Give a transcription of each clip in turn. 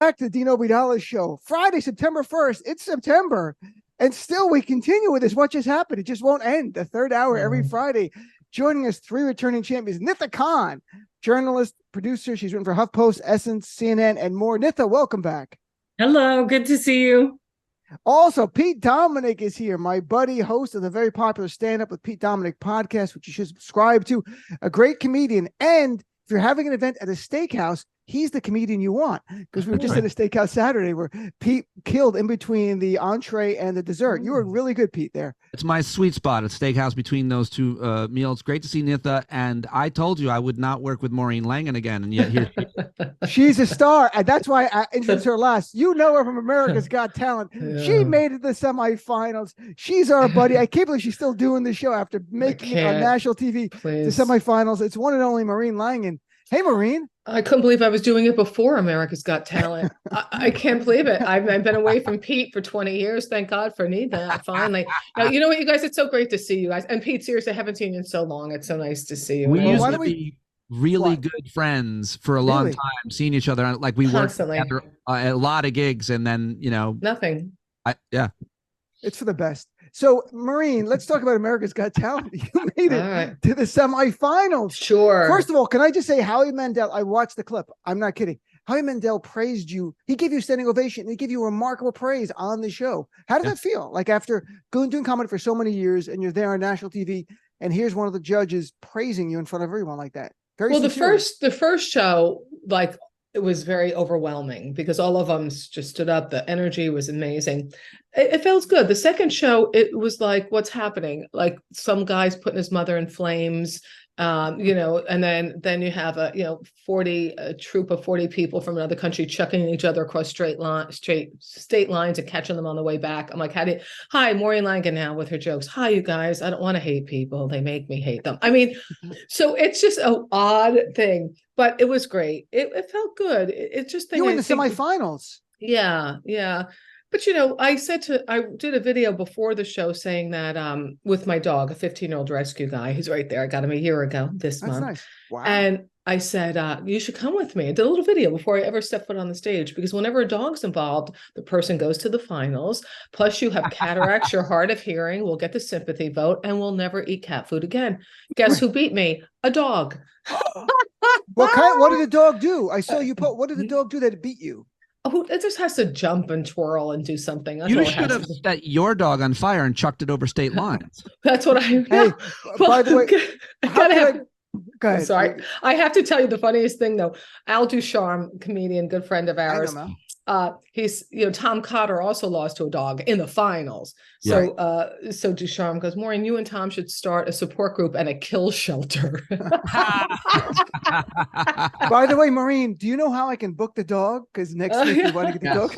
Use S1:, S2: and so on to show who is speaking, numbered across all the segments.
S1: Back to the Dean Obeidallah show. Friday, September 1st. It's September. And still we continue with this. What just happened? It just won't end. The third hour every Friday. Joining us, three returning champions. Nida Khan, journalist, producer. She's written for HuffPost, Essence, CNN, and more. Nida, welcome back.
S2: Hello, good to see you.
S1: Also, Pete Dominick is here, my buddy, host of the very popular Stand Up with Pete Dominick podcast, which you should subscribe to. A great comedian. And if you're having an event at a steakhouse, he's the comedian you want, because we were just at a steakhouse Saturday where Pete killed in between the entree and the dessert. You were really good, Pete, there.
S3: It's my sweet spot, a steakhouse between those two meals. Great to see Nida. And I told you I would not work with Maureen Langan again. And yet here
S1: she's a star. And that's why I introduced her last. You know her from America's Got Talent. Yeah. She made it to the semifinals. She's our buddy. I can't believe she's still doing the show after making it on national TV to semifinals. It's one and only Maureen Langan. Hey, Maureen.
S4: I couldn't believe I was doing it before America's Got Talent. I can't believe it. I've been away from Pete for 20 years. Thank God for Nida. Finally. Now, you know what, you guys? It's so great to see you guys. And Pete, seriously, I haven't seen you in so long. It's so nice to see you.
S3: We used to be really good friends for a long time, seeing each other. Like we worked together a lot of gigs, and then, you know.
S4: Nothing.
S1: It's for the best. So, Maureen, let's talk about America's Got Talent. You made it to the semifinals.
S4: Sure.
S1: First of all, can I just say, Howie Mandel, I watched the clip. I'm not kidding. Howie Mandel praised you. He gave you a standing ovation. And he gave you remarkable praise on the show. How did that feel? Like, after doing comedy for so many years, and you're there on national TV, and here's one of the judges praising you in front of everyone like that. Very sincere.
S4: the first show, like, it was very overwhelming because all of them just stood up. The energy was amazing. It felt good. The second show, it was like, what's happening? Like, some guy's putting his mother in flames, you know, and then you have a troop of 40 people from another country chucking each other across state lines and catching them on the way back. I'm like, hi, Maureen Langan now with her jokes. Hi, you guys. I don't want to hate people. They make me hate them. I mean, so it's just an odd thing, but it was great. It felt good. It just,
S1: you were in the semifinals.
S4: Yeah. But, you know, I did a video before the show saying that with my dog, a 15-year-old rescue guy, he's right there. I got him a year ago this month.
S1: Nice. Wow.
S4: And I said, you should come with me. I did a little video before I ever stepped foot on the stage, because whenever a dog's involved, the person goes to the finals. Plus, you have cataracts, you're hard of hearing, we'll get the sympathy vote, and we'll never eat cat food again. Guess who beat me? A dog.
S1: What did the dog do? I saw you put. What did the dog do that beat you?
S4: Oh, it just has to jump and twirl and do something. That's
S3: you should have set your dog on fire and chucked it over state lines.
S4: That's what I.
S1: Hey, by the way, go ahead.
S4: Sorry, I have to tell you the funniest thing though. Al Ducharme, comedian, good friend of ours. He's, you know, Tom Cotter also lost to a dog in the finals. So so Ducharme goes, Maureen, you and Tom should start a support group and a kill shelter.
S1: By the way, Maureen, do you know how I can book the dog? Because next week we want to get the dog.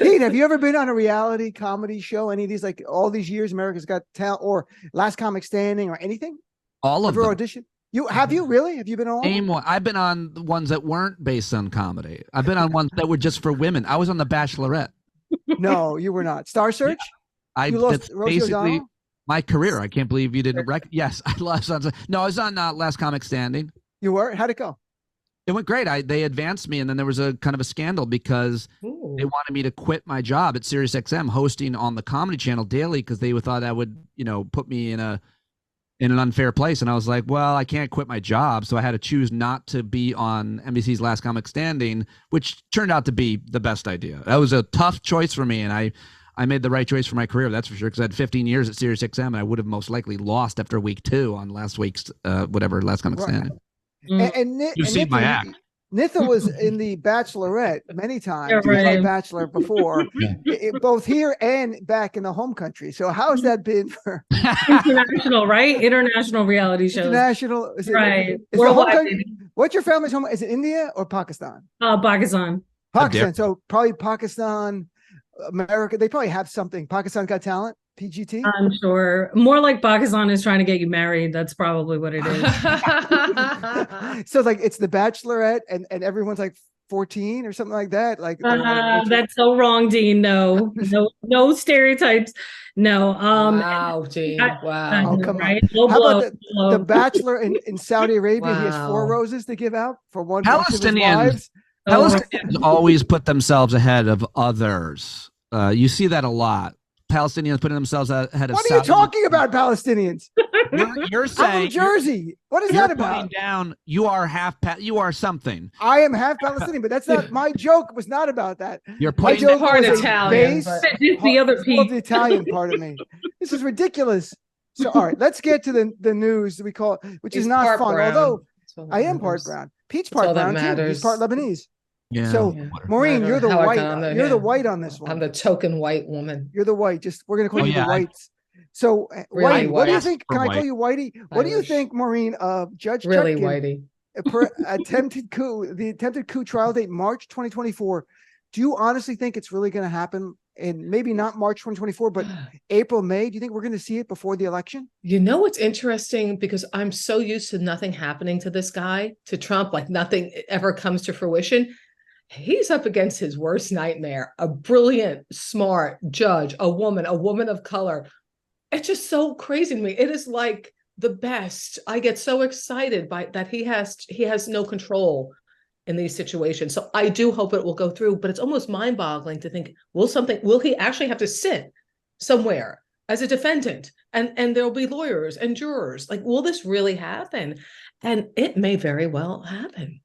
S1: Pete, have you ever been on a reality comedy show? Any of these, like all these years, America's Got Talent or Last Comic Standing or anything?
S3: All of them.
S1: Audition? Have you really? Have you been on?
S3: Name one. I've been on the ones that weren't based on comedy. I've been on ones that were just for women. I was on The Bachelorette.
S1: No, you were not. Star Search?
S3: Yeah. That's basically my career. I can't believe you didn't Yes, I lost on. No, I was on Last Comic Standing.
S1: You were? How'd it go?
S3: It went great. They advanced me, and then there was a kind of a scandal because they wanted me to quit my job at SiriusXM hosting on the Comedy Channel daily, because they thought that would, you know, put me in an unfair place. And I was like, well, I can't quit my job. So I had to choose not to be on NBC's Last Comic Standing, which turned out to be the best idea. That was a tough choice for me. And I made the right choice for my career. That's for sure. Because I had 15 years at SiriusXM, and I would have most likely lost after week 2 on last week's, Last Comic Standing.
S1: And
S3: you see my act.
S1: Nida was in The Bachelorette many times. He was on Bachelor before, both here and back in the home country. So how has that been for
S2: international, right? International reality shows.
S1: International,
S2: right?
S1: What's your family's home? Is it India or Pakistan?
S2: Pakistan.
S1: Pakistan. So probably Pakistan, America. They probably have something. Pakistan Got Talent. PGT?
S2: I'm sure. More like Pakistan is trying to get you married. That's probably what it is.
S1: So like it's The Bachelorette and everyone's like 14 or something like that. Like
S2: that's so wrong, Dean. No stereotypes. No.
S4: Wow, Dean. Wow.
S1: Oh, come on. How about the Bachelor in Saudi Arabia? Wow. He has 4 roses to give out for one of his wives.
S3: Palestinians always put themselves ahead of others. You see that a lot. Palestinians putting themselves ahead of.
S1: What are you talking about, Palestinians?
S3: You're saying
S1: I'm from Jersey. What is that about?
S3: Down. You are you are something.
S1: I am half Palestinian, but that's not my joke. Was not about that.
S3: You're putting
S1: my joke
S2: part
S1: was
S2: Italian. The other piece.
S1: The Italian part of me. This is ridiculous. So, all right, let's get to the news that we call, which is not fun.
S4: Brown.
S1: Although I am part brown. Pete's part brown too. He's part Lebanese.
S3: Yeah.
S1: So, Maureen, you're the white. You're the white on this one.
S4: I'm the token white woman.
S1: You're the white. We're gonna call you the whites. So,
S4: really
S1: Whitey, what do you think? Can I call you Whitey? What do you think, Maureen, of Judge
S4: really
S1: Chutkan, the attempted coup trial date, March 2024? Do you honestly think it's really going to happen? And maybe not March 2024, but April, May? Do you think we're going to see it before the election?
S4: You know what's interesting? Because I'm so used to nothing happening to this guy, to Trump, like nothing ever comes to fruition. He's up against his worst nightmare, a brilliant, smart judge, a woman of color. It's just so crazy to me. It is like the best. I get so excited by that. He has no control in these situations. So I do hope it will go through, but it's almost mind-boggling to think, will he actually have to sit somewhere as a defendant? And there'll be lawyers and jurors. Like, will this really happen? And it may very well happen.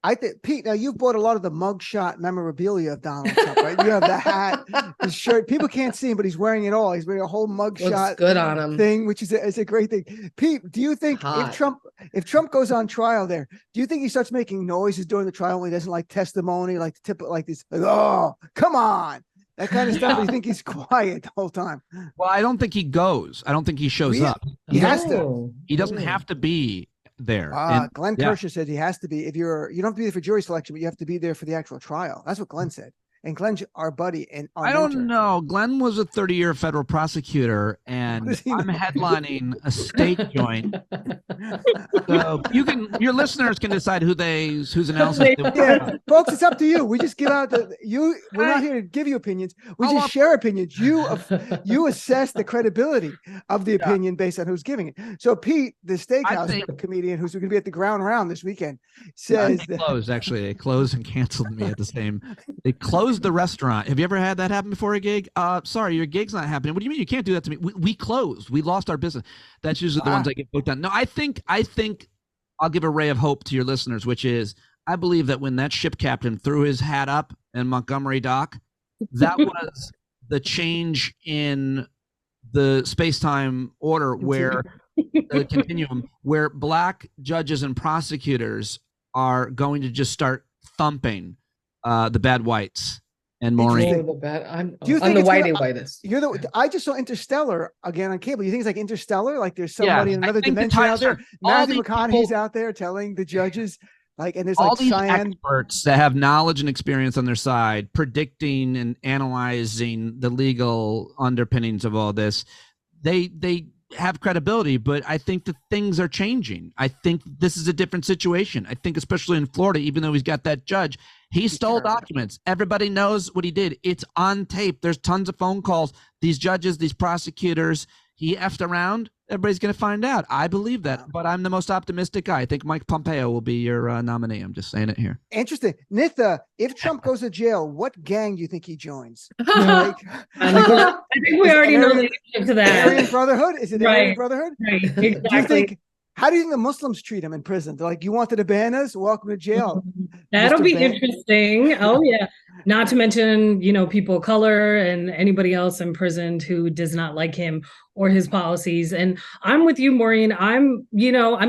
S1: I think, Pete, now you've bought a lot of the mugshot memorabilia of Donald Trump, right? You have the hat, the shirt. People can't see him, but he's wearing it all. He's wearing a whole mugshot
S4: good on him
S1: thing, which is a great thing. Pete, do you think if Trump goes on trial there, do you think he starts making noises during the trial when he doesn't like testimony, like tip like this, like, oh, come on, that kind of stuff? Or do you think he's quiet the whole time?
S3: Well, I don't think he goes. I don't think he shows up.
S1: He has to.
S3: He doesn't have to be there.
S1: Glenn Kirscher said he has to be. You don't have to be there for jury selection, but you have to be there for the actual trial. That's what Glenn said. And Glenn's our buddy. And
S3: I don't know. Glenn was a 30-year federal prosecutor, and I'm headlining a state joint. So your listeners can decide whose analysis.
S1: Yeah, folks, it's up to you. We just give out we're not here to give you opinions. We just share opinions. You assess the credibility of the opinion based on who's giving it. So Pete, the steakhouse comedian who's going to be at the Ground Round this weekend, says
S3: they closed. Actually, they closed and canceled me at the same. They closed the restaurant. Have you ever had that happen before a gig? Sorry, your gig's not happening. What do you mean you can't do that to me? We closed. We lost our business. That's usually the ones I get booked on. No, I think I'll give a ray of hope to your listeners, which is I believe that when that ship captain threw his hat up in Montgomery Dock, that was the change in the space-time order where the continuum, where black judges and prosecutors are going to just start thumping the bad whites. And Maureen,
S4: I'm the whitest.
S1: I just saw Interstellar again on cable. You think it's like Interstellar? Like there's somebody in another dimension out there. Matthew McConaughey's out there telling the judges, and there's
S3: all
S1: like
S3: these experts that have knowledge and experience on their side, predicting and analyzing the legal underpinnings of all this. They have credibility, but I think that things are changing. I think this is a different situation. I think especially in Florida, even though he's got that judge, he stole documents. Everybody knows what he did. It's on tape. There's tons of phone calls. These judges, these prosecutors, he effed around. Everybody's going to find out. I believe that, but I'm the most optimistic guy. I think Mike Pompeo will be your nominee. I'm just saying it here.
S1: Interesting. Nitha, if Trump goes to jail, what gang do you think he joins?
S2: I think we already know the answer to that.
S1: Aryan Brotherhood? Is it Aryan Brotherhood?
S2: Right, exactly.
S1: How do you think the Muslims treat him in prison? They're like, you wanted to ban us? Welcome to jail.
S2: That'll be interesting. Oh, yeah. Not to mention, people of color and anybody else imprisoned who does not like him or his policies. And I'm with you, Maureen. I'm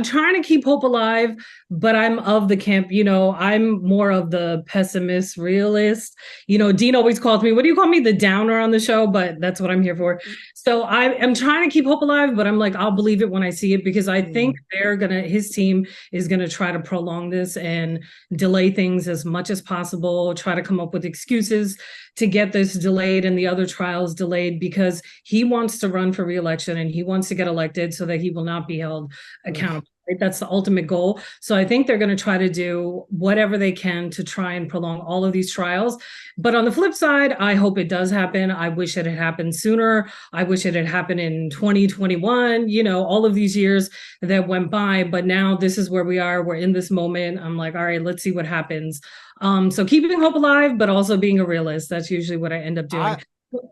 S2: trying to keep hope alive, but I'm of the camp, I'm more of the pessimist realist. Dean always calls me, what do you call me? The downer on the show, but that's what I'm here for. So I'm trying to keep hope alive, but I'm like, I'll believe it when I see it, because I think his team is going to try to prolong this and delay things as much as possible, try to come up with excuses to get this delayed and the other trials delayed, because he wants to run for re-election and he wants to get elected so that he will not be held accountable Right? That's the ultimate goal. So I think they're going to try to do whatever they can to try and prolong all of these trials. But on the flip side, I hope it does happen. I wish it had happened sooner. I wish it had happened in 2021, all of these years that went by. But now this is where we are. We're in this moment. I'm like, all right, let's see what happens. So keeping hope alive, but also being a realist. That's usually what I end up doing.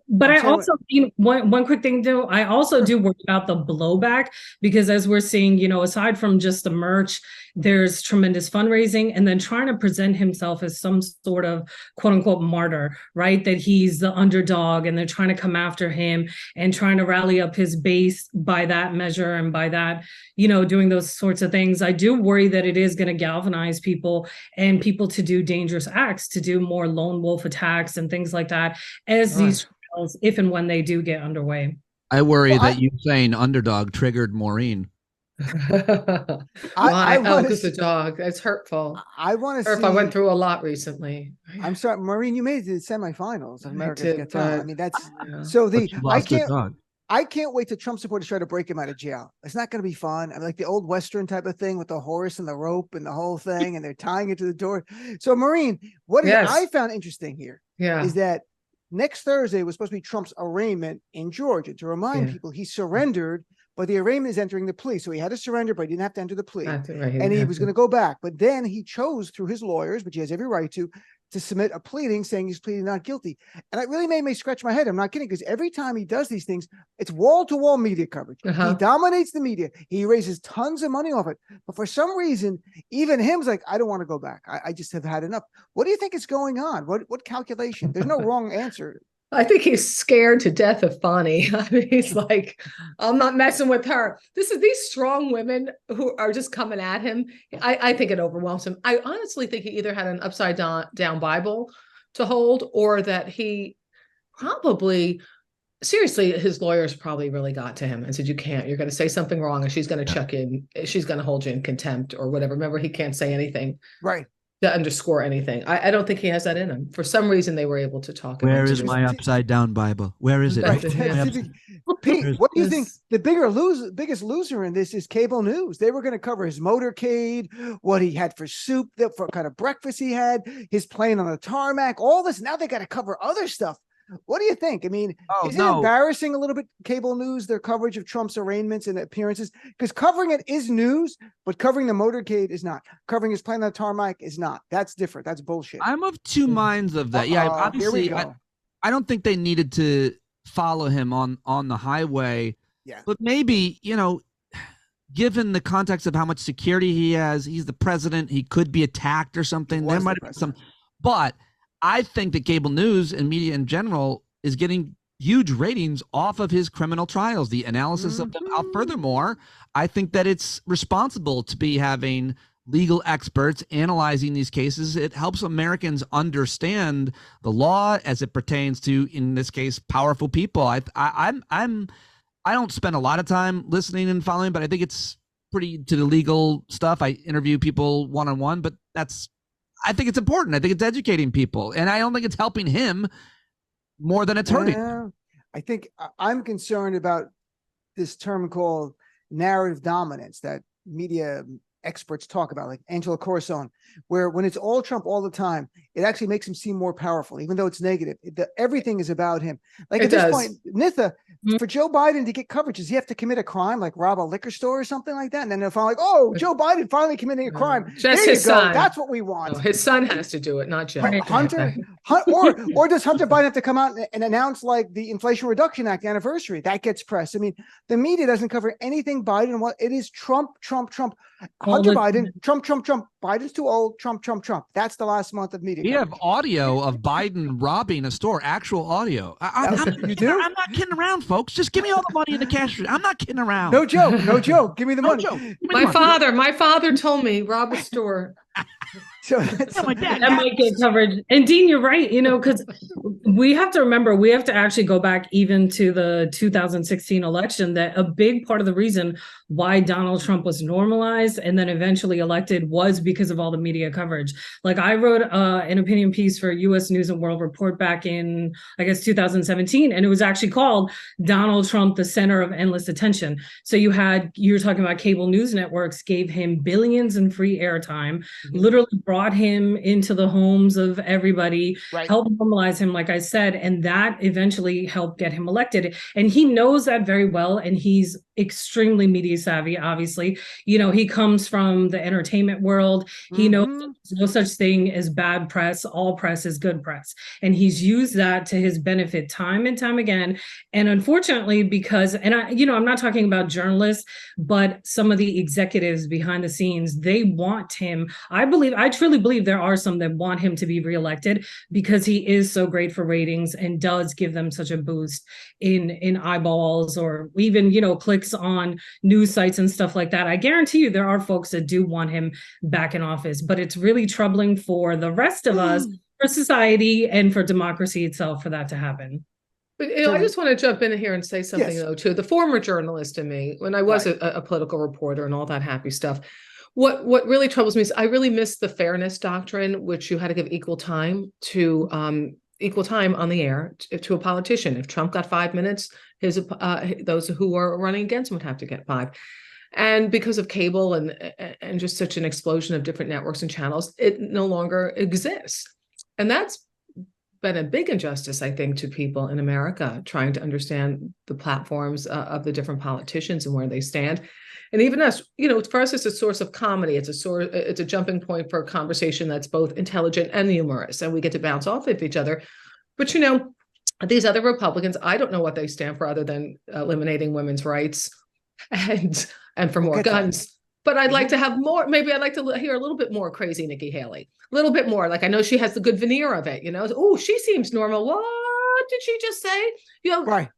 S2: But I also, one quick thing though, I also do worry about the blowback, because as we're seeing, aside from just the merch, there's tremendous fundraising, and then trying to present himself as some sort of quote unquote martyr, right? That he's the underdog and they're trying to come after him and trying to rally up his base by that measure and by that, doing those sorts of things. I do worry that it is going to galvanize people and people to do dangerous acts, to do more lone wolf attacks and things like that as these trials, if and when they do get underway.
S3: I worry that you saying underdog triggered Maureen.
S4: Because the dog. That's hurtful.
S1: I want to see.
S4: I went through a lot recently.
S1: I'm sorry, Maureen. You made it to the semifinals of America's Got Talent. I mean, that's
S3: so
S1: I can't wait till Trump supporters try to break him out of jail. It's not going to be fun. I mean, like the old Western type of thing with the horse and the rope and the whole thing, and they're tying it to the door. So, Maureen, what I found interesting here is that next Thursday was supposed to be Trump's arraignment in Georgia. To remind people, he surrendered, but the arraignment is entering the plea. So he had to surrender, but he didn't have to enter the plea. And he was going to go back. But then he chose, through his lawyers, which he has every right to submit a pleading saying he's pleading not guilty. And it really made me scratch my head. I'm not kidding, because every time he does these things, it's wall-to-wall media coverage. He dominates the media. He raises tons of money off it. But for some reason, even him's like, I don't want to go back. I just have had enough. What do you think is going on? What calculation? There's no wrong answer.
S4: I think he's scared to death of Fani. I mean, he's like, I'm not messing with her. These strong women who are just coming at him. I think it overwhelms him. I honestly think he either had an upside down Bible to hold, or that he probably, seriously, his lawyers probably really got to him and said, you're going to say something wrong and she's going to check in. She's going to hold you in contempt or whatever. Remember, he can't say anything.
S1: Right.
S4: To underscore anything. I don't think he has that in him. For some reason, they were able to talk.
S3: Where is my upside down Bible? Where is it?
S1: Right. Pete, what do you think? The biggest loser in this is cable news. They were going to cover his motorcade, what he had for soup, what kind of breakfast he had, his plane on the tarmac, all this. Now they got to cover other stuff. What do you think? I mean, is it embarrassing a little bit, cable news, their coverage of Trump's arraignments and appearances? Because covering it is news, but covering the motorcade is not. Covering his plane on the tarmac is not. That's different. That's bullshit.
S3: I'm of two minds of that. Yeah, obviously, I don't think they needed to follow him on the highway. Yeah. But maybe, given the context of how much security he has, he's the president, he could be attacked or something. There might have been some, but I think that cable news and media in general is getting huge ratings off of his criminal trials, the analysis of them. Furthermore, I think that it's responsible to be having legal experts analyzing these cases. It helps Americans understand the law as it pertains to, in this case, powerful people. I don't spend a lot of time listening and following, but I think it's pretty to the legal stuff. I interview people one-on-one, but I think it's important. I think it's educating people, and I don't think it's helping him more than it's hurting.
S1: I think I'm concerned about this term called narrative dominance that media experts talk about, like Angela Corazon, where when it's all Trump all the time, it actually makes him seem more powerful, even though it's negative. Everything is about him. Like at this point, Nitha, for Joe Biden to get coverage, does he have to commit a crime, like rob a liquor store or something like that? And then they'll find like, oh, Joe Biden finally committing a crime.
S4: Just his son.
S1: That's what we want.
S4: No, his son has to do it, not Joe.
S1: Hunter, or does Hunter Biden have to come out and announce like the Inflation Reduction Act anniversary? That gets press. I mean, the media doesn't cover anything Biden. What it is Trump. Hunter Biden, Trump. Biden's too old. Trump. That's the last month of media.
S3: We have audio of Biden robbing a store, actual audio.
S1: You do?
S3: I'm not kidding around, folks. Just give me all the money in the cash. I'm not kidding around.
S1: No joke. Give me the money.
S4: My father told me rob a store.
S1: So
S2: that might get coverage. And Dean, you're right, because we have to remember, we have to actually go back even to the 2016 election, that a big part of the reason why Donald Trump was normalized and then eventually elected was because of all the media coverage. Like I wrote an opinion piece for US News and World Report back in, I guess, 2017, and it was actually called Donald Trump, the Center of Endless Attention. So you were talking about cable news networks gave him billions in free airtime, literally brought him into the homes of everybody, helped normalize him, like I said, and that eventually helped get him elected. And he knows that very well, and he's extremely media savvy, obviously. He comes from the entertainment world. He knows there's no such thing as bad press. All press is good press. And he's used that to his benefit time and time again. And unfortunately, because, and I'm not talking about journalists, but some of the executives behind the scenes, they want him. I truly believe there are some that want him to be reelected because he is so great for ratings and does give them such a boost in eyeballs or even, clicks on news sites and stuff like that. I guarantee you there are folks that do want him back in office, but it's really troubling for the rest of us, for society, and for democracy itself for that to happen.
S4: But I just want to jump in here and say something, though, to the former journalist in me, when I was a political reporter and all that happy stuff. What really troubles me is I really miss the fairness doctrine, which you had to give equal time on the air to a politician. If Trump got 5 minutes, those who are running against him would have to get 5. And because of cable and just such an explosion of different networks and channels, it no longer exists. And that's been a big injustice, I think, to people in America trying to understand the platforms of the different politicians and where they stand. And even us, for us, it's a source of comedy. It's a jumping point for a conversation that's both intelligent and humorous, and we get to bounce off of each other. But these other Republicans, I don't know what they stand for other than eliminating women's rights and for more guns. But I'd like to have more. Maybe I'd like to hear a little bit more crazy Nikki Haley, a little bit more. Like I know she has the good veneer of it. Oh, she seems normal. What did she just say?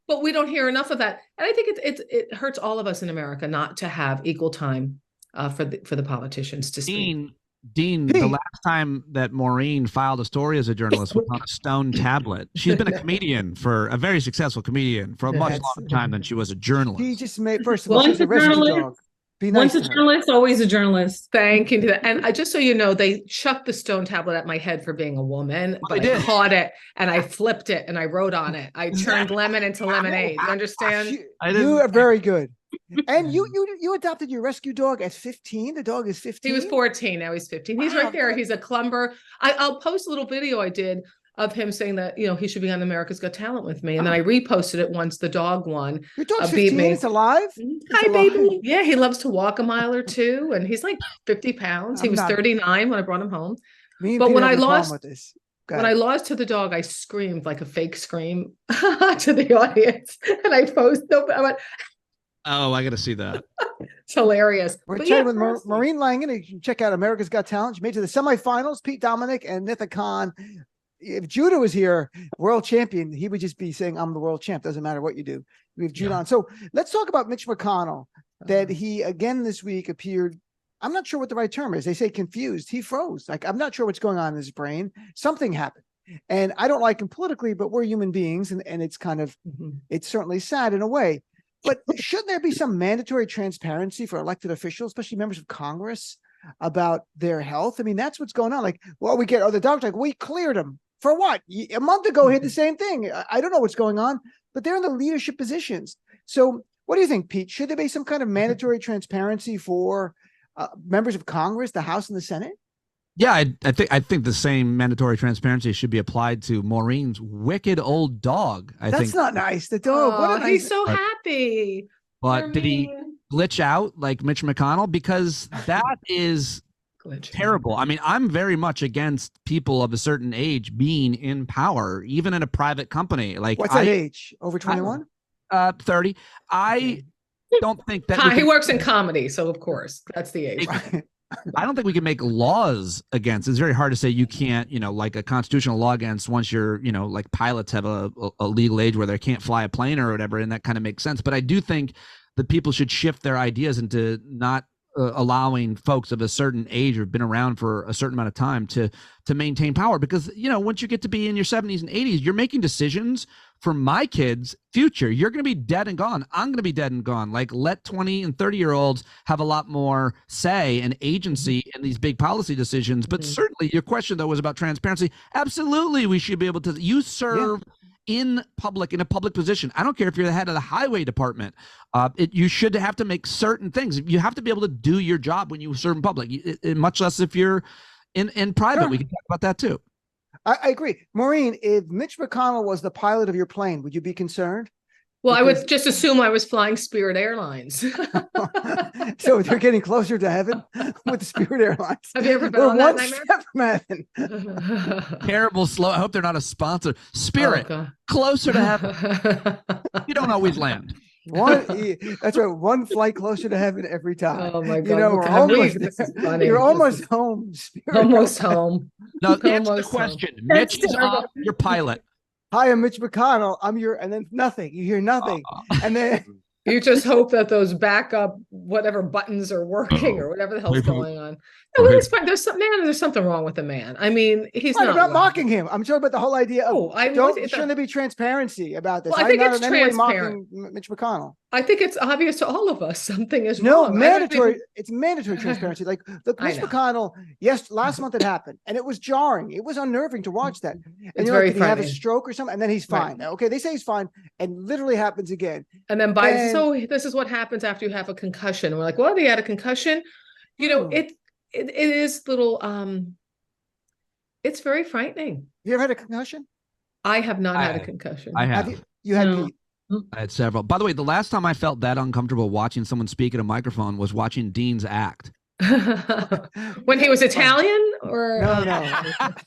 S4: But we don't hear enough of that. And I think it hurts all of us in America not to have equal time for the politicians to speak.
S3: Dean, the last time that Maureen filed a story as a journalist was on a stone tablet. She's been a comedian a very successful comedian for a much longer time than she was a journalist.
S1: She just made, first of all, she's a rescue dog. Be nice.
S2: Once a journalist, always a journalist.
S4: Thank you. And just so you know, they chucked the stone tablet at my head for being a woman, but I caught it and I flipped it and I wrote on it. I turned lemon into lemonade. You understand?
S1: You are very good. And you adopted your rescue dog at 15. The dog is 15.
S4: He was 14. Now he's 15. He's right there. He's a clumber. I'll post a little video I did of him saying that, he should be on America's Got Talent with me. And then I reposted it once the dog won.
S1: Your dog's 15, it's alive?
S4: Hi, baby. Yeah, he loves to walk a mile or two. And he's like 50 pounds. He was 39 when I brought him home. But when I lost to the dog, I screamed like a fake scream to the audience. And I posted, I went,
S3: oh, I got to see that.
S4: It's hilarious.
S1: We're chatting with Maureen Langan. You can check out America's Got Talent. She made it to the semifinals. Pete Dominick and Nida Khan. If Judah was here, world champion, he would just be saying, I'm the world champ. Doesn't matter what you do. We have Judah on. So let's talk about Mitch McConnell, that he again this week appeared, I'm not sure what the right term is. They say confused. He froze. Like, I'm not sure what's going on in his brain. Something happened. And I don't like him politically, but we're human beings. And it's kind of, it's certainly sad in a way. But shouldn't there be some mandatory transparency for elected officials, especially members of Congress, about their health? I mean, that's what's going on. Like, well, the doctor, like, we cleared him. For what? A month ago, he had the same thing. I don't know what's going on, but they're in the leadership positions. So what do you think, Pete? Should there be some kind of mandatory transparency for members of Congress, the House and the Senate?
S3: Yeah, I think the same mandatory transparency should be applied to Maureen's wicked old dog.
S1: That's not nice. The dog.
S4: He's so happy.
S3: But did he glitch out like Mitch McConnell? Because that is terrible. I mean, I'm very much against people of a certain age being in power, even in a private company. Like,
S1: what's that age? Over 21?
S3: 30. I don't think that
S4: he works in comedy, so of course that's the age.
S3: I don't think we can make laws against. It's very hard to say you can't, like a constitutional law against once you're, like pilots have a legal age where they can't fly a plane or whatever, and that kind of makes sense. But I do think that people should shift their ideas into not allowing folks of a certain age or have been around for a certain amount of time to maintain power, because once you get to be in your 70s and 80s, you're making decisions for my kids' future. You're going to be dead and gone. I'm going to be dead and gone. Like, let 20 and 30-year-olds have a lot more say and agency in these big policy decisions. But certainly your question, though, was about transparency. Absolutely, we should be able to. You serve in a public position. I don't care if you're the head of the highway department. You should have to make certain things. You have to be able to do your job when you serve in public, much less if you're in private.
S1: Sure.
S3: We can talk about that too.
S1: I agree. Maureen, if Mitch McConnell was the pilot of your plane, would you be concerned?
S4: Well, I would just assume I was flying Spirit Airlines.
S1: So they're getting closer to heaven with Spirit Airlines.
S4: Have you ever been on that nightmare?
S1: Step from heaven.
S3: Terrible slow. I hope they're not a sponsor. Spirit, closer to heaven. You don't always land.
S1: That's right. One flight closer to heaven every time.
S4: Oh my God!
S1: We're almost you're almost home. Spirit.
S4: Almost home.
S3: No, answer the question. Mitch is your pilot.
S1: Hi, I'm Mitch McConnell. I'm your, and then nothing. You hear nothing, and then
S4: you just hope that those backup whatever buttons are working or whatever the hell's going on. No, it's fine. There's something wrong with the man. I mean, he's not.
S1: I'm not mocking him. I'm talking about the whole idea of shouldn't there be transparency about this?
S4: Well, I think it's
S1: transparent. Mocking Mitch McConnell.
S4: I think it's obvious to all of us something is
S1: wrong.
S4: No,
S1: mandatory. It's mandatory transparency. Like, look, Mitch McConnell. Yes, last month it happened, and it was jarring. It was unnerving to watch that. And you're like, did he have a stroke or something? And then he's fine. Right. Okay, they say he's fine, and literally happens again.
S4: And then so this is what happens after you have a concussion. We're like, well, he had a concussion. It is little. It's very frightening.
S1: You ever had a concussion?
S4: I have not had a concussion.
S3: I have.
S1: You had Pete?
S3: I had several. By the way, the last time I felt that uncomfortable watching someone speak at a microphone was watching Dean's act.
S4: When he was Italian, or
S1: no. At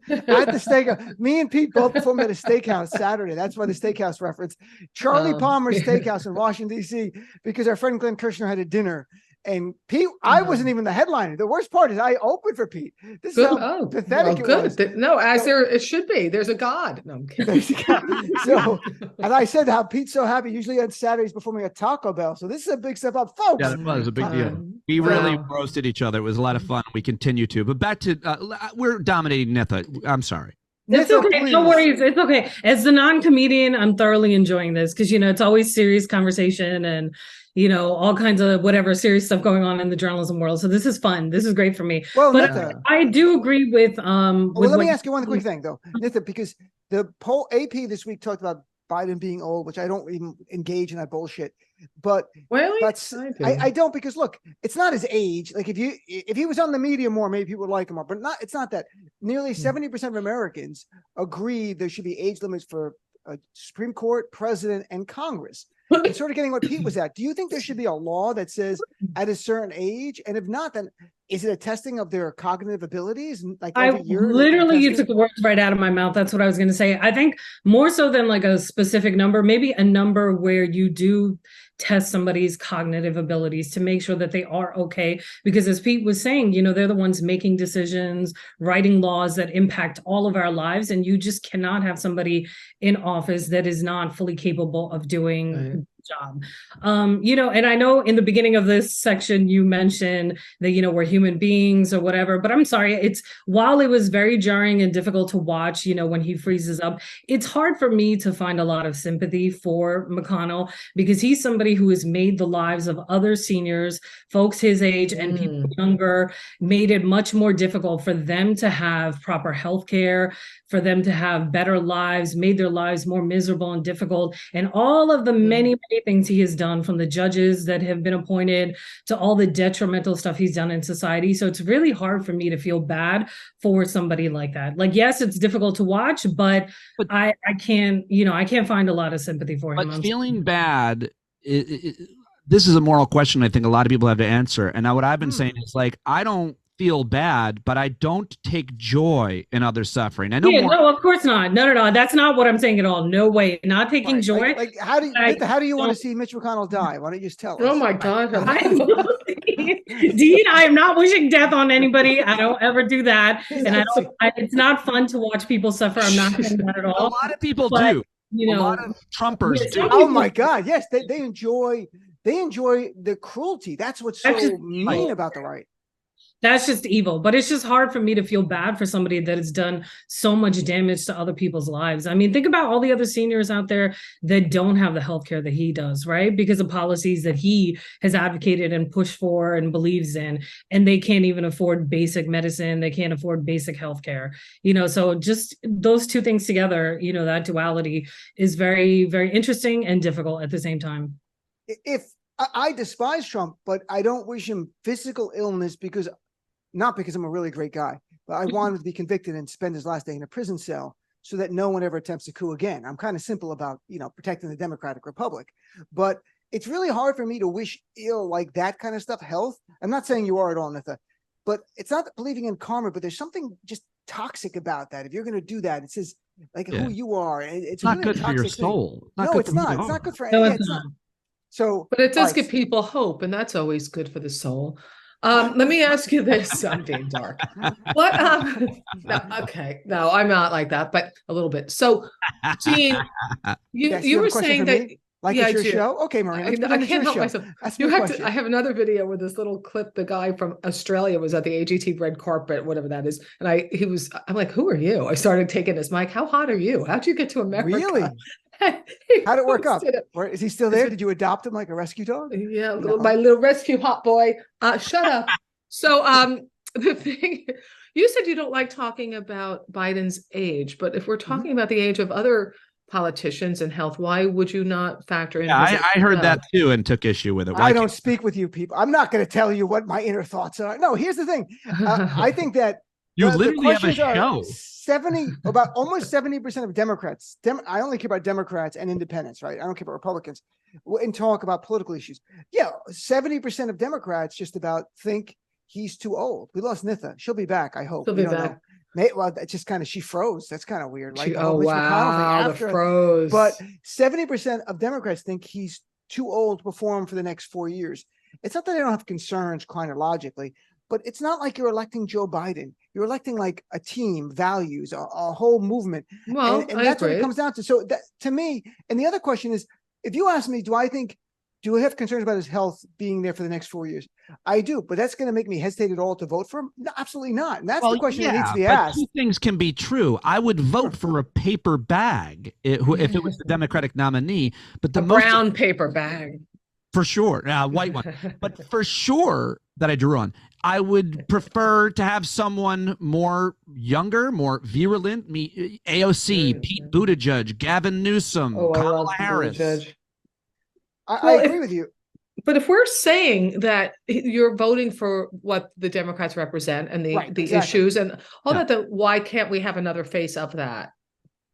S1: the steakhouse. Me and Pete both performed at a steakhouse Saturday. That's why the steakhouse reference. Charlie Palmer's Steakhouse in Washington, D.C., because our friend Glenn Kirshner had a dinner. And Pete, I wasn't even the headliner. The worst part is I opened for Pete. This is how pathetic it was.
S4: It should be. There's a God. No, I'm kidding.
S1: So, and I said how Pete's so happy. Usually on Saturdays performing at Taco Bell. So this is a big step up, folks.
S3: Yeah, it was a big deal. We really roasted each other. It was a lot of fun. We continue to. But back to we're dominating Nitha. I'm sorry.
S2: It's okay. No worries. It's okay. As the non-comedian, I'm thoroughly enjoying this because it's always serious conversation and all kinds of whatever serious stuff going on in the journalism world. So this is fun. This is great for me. Well, but Nitha, I do agree with
S1: let me ask you one quick thing though, Nitha, because the poll AP this week talked about Biden being old, which I don't even engage in that bullshit. But
S4: really?
S1: I don't, because look, it's not his age. Like if he was on the media more, maybe people would like him more. But it's not that. Nearly 70% of Americans agree there should be age limits for Supreme Court, president, and Congress. And sort of getting what Pete was at. Do you think there should be a law that says at a certain age? And if not, then is it a testing of their cognitive abilities? Like every year,
S2: literally, you took the words right out of my mouth. That's what I was going to say. I think more so than like a specific number, maybe a number where you do test somebody's cognitive abilities to make sure that they are okay. Because as Pete was saying, they're the ones making decisions, writing laws that impact all of our lives. And you just cannot have somebody in office that is not fully capable of doing the job. And I know in the beginning of this section, you mentioned that, we're human beings or whatever, but I'm sorry. While it was very jarring and difficult to watch, when he freezes up, it's hard for me to find a lot of sympathy for McConnell because he's somebody who has made the lives of other seniors, folks his age and people younger, made it much more difficult for them to have proper health care, for them to have better lives, made their lives more miserable and difficult. And all of the many things he has done, from the judges that have been appointed to all the detrimental stuff he's done in society. So it's really hard for me to feel bad for somebody like that. Like, yes, it's difficult to watch, but I can't find a lot of sympathy for him.
S3: But feeling bad, this is a moral question I think a lot of people have to answer. And now what I've been saying is like, I don't feel bad, but I don't take joy in other suffering. I know.
S2: Yeah, no, of course not. No. That's not what I'm saying at all. No way. Not taking joy.
S1: Like how do you want to see Mitch McConnell die? Why don't you just tell us?
S4: Oh my God.
S2: Dean, I am not wishing death on anybody. I don't ever do that. And it's not fun to watch people suffer. I'm not saying that at all.
S3: A lot of people do. A lot of Trumpers do.
S1: Oh my God. Yes. They enjoy they enjoy the cruelty. That's what's so mean about the right.
S2: That's just evil. But it's just hard for me to feel bad for somebody that has done so much damage to other people's lives. I mean, think about all the other seniors out there that don't have the healthcare that he does, right? Because of policies that he has advocated and pushed for and believes in, and they can't even afford basic medicine. They can't afford basic healthcare. So just those two things together, that duality is very, very interesting and difficult at the same time.
S1: If I despise Trump, but I don't wish him physical illness not because I'm a really great guy, but I want him to be convicted and spend his last day in a prison cell so that no one ever attempts a coup again. I'm kind of simple about, protecting the Democratic Republic, but it's really hard for me to wish ill like that kind of stuff, health. I'm not saying you are at all, Nitha, but it's not believing in karma, but there's something just toxic about that. If you're going to do that, it says who you are. It's
S3: not
S1: really
S3: good for your soul.
S1: It's not. It's not good for
S2: it's
S1: not. So,
S4: but it does give people hope, and that's always good for the soul. Let me ask you this. I'm being dark. What? No, I'm not like that, but a little bit. So, Dean, you were saying that.
S1: It's your show? Okay, Maureen.
S4: I can't help myself. I have another video with this little clip. The guy from Australia was at the AGT red carpet, whatever that is. And I'm like, who are you? I started taking his mic. How hot are you? How'd you get to America?
S1: Really? How'd it work up? Is he still there? Did you adopt him like a rescue dog?
S4: Yeah, my little rescue hot boy. Shut up. So the thing, you said you don't like talking about Biden's age, but if we're talking about the age of other politicians and health, why would you not factor in?
S3: I heard that too and took issue with it.
S1: I don't speak with you people. I'm not going to tell you what my inner thoughts are. No, here's the thing. I think that
S3: you literally have a show.
S1: Almost 70% of Democrats. I only care about Democrats and independents, right? I don't care about Republicans. And talk about political issues. Yeah, 70% of Democrats just about think he's too old. We lost Nitha. She'll be back. I hope.
S4: She'll be back.
S1: Well, that's just kind of, she froze. That's kind of weird. Like,
S4: the froze.
S1: But 70% of Democrats think he's too old to perform for the next 4 years. It's not that they don't have concerns chronologically, but it's not like you're electing Joe Biden. You're electing like a team, values, a whole movement.
S4: Well,
S1: and that's what it comes down to. So that, to me, and the other question is, if you ask me, do I have concerns about his health being there for the next 4 years? I do, but that's going to make me hesitate at all to vote for him? No, absolutely not. And that's the question that needs to be asked.
S3: Two things can be true. I would vote for a paper bag if it was the Democratic nominee, but the
S4: brown paper bag.
S3: For sure, white one. But for sure that I drew on, I would prefer to have someone more younger, more virulent. AOC, Pete Buttigieg, Gavin Newsom, Kamala Harris.
S1: I agree with you.
S4: But if we're saying that you're voting for what the Democrats represent and the issues and all that, then why can't we have another face of that?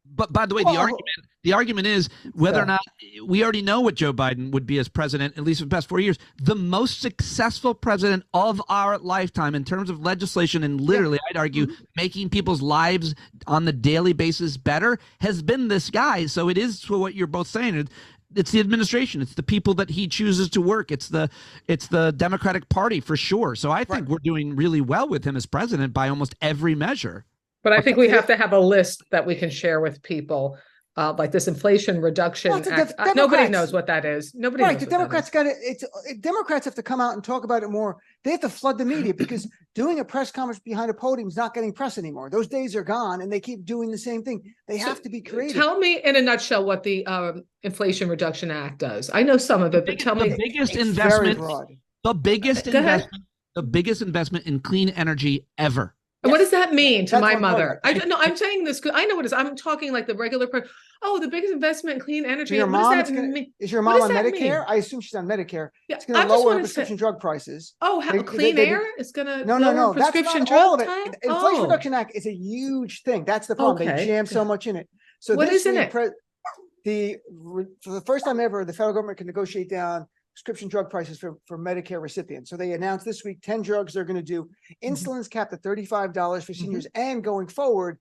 S3: But by the way, the argument is whether or not we already know what Joe Biden would be as president, at least for the past 4 years, the most successful president of our lifetime in terms of legislation and literally, I'd argue, making people's lives on the daily basis better has been this guy. So it is for what you're both saying. It's the administration. It's the people that he chooses to work. It's the Democratic Party for sure. So I think we're doing really well with him as president by almost every measure.
S4: But I think we have to have a list that we can share with people, like this Inflation Reduction Act. Nobody knows what that is. Nobody knows.
S1: The Democrats got it. Democrats have to come out and talk about it more. They have to flood the media because doing a press conference behind a podium is not getting press anymore. Those days are gone, and they keep doing the same thing. They have to be creative.
S4: Tell me in a nutshell what the Inflation Reduction Act does. I know some of it, but tell me.
S3: The biggest investment. The biggest investment in clean energy ever.
S4: And what does that mean to my mother? I'm saying this. I know what it is. I'm talking like the regular person. Oh, the biggest investment in clean energy.
S1: Your mom, is your mom on Medicare? Mean? I assume she's on Medicare. Yeah, it's going to lower prescription drug prices.
S4: Oh, clean air is going to lower prescription drug prices?
S1: The Inflation Reduction Act is a huge thing. That's the problem. They jam so much in it. So
S4: what is in it?
S1: For the first time ever, the federal government can negotiate down prescription drug prices for Medicare recipients. So they announced this week 10 drugs they're going to do. Insulin's capped at $35 for seniors, and going forward,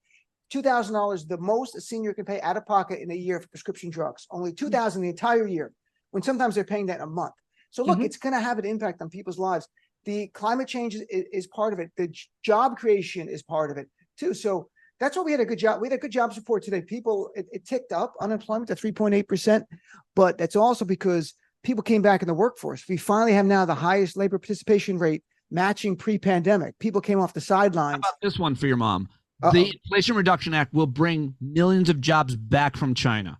S1: $2,000, the most a senior can pay out of pocket in a year for prescription drugs. Only $2,000 the entire year, when sometimes they're paying that a month. So look, it's going to have an impact on people's lives. The climate change is part of it. The job creation is part of it too. So that's why we had a good job. We had a good jobs report today. It ticked up unemployment to 3.8%, but that's also because people came back in the workforce. We finally have now the highest labor participation rate matching pre-pandemic. People came off the sidelines.
S3: How about this one for your mom? The Inflation Reduction Act will bring millions of jobs back from China.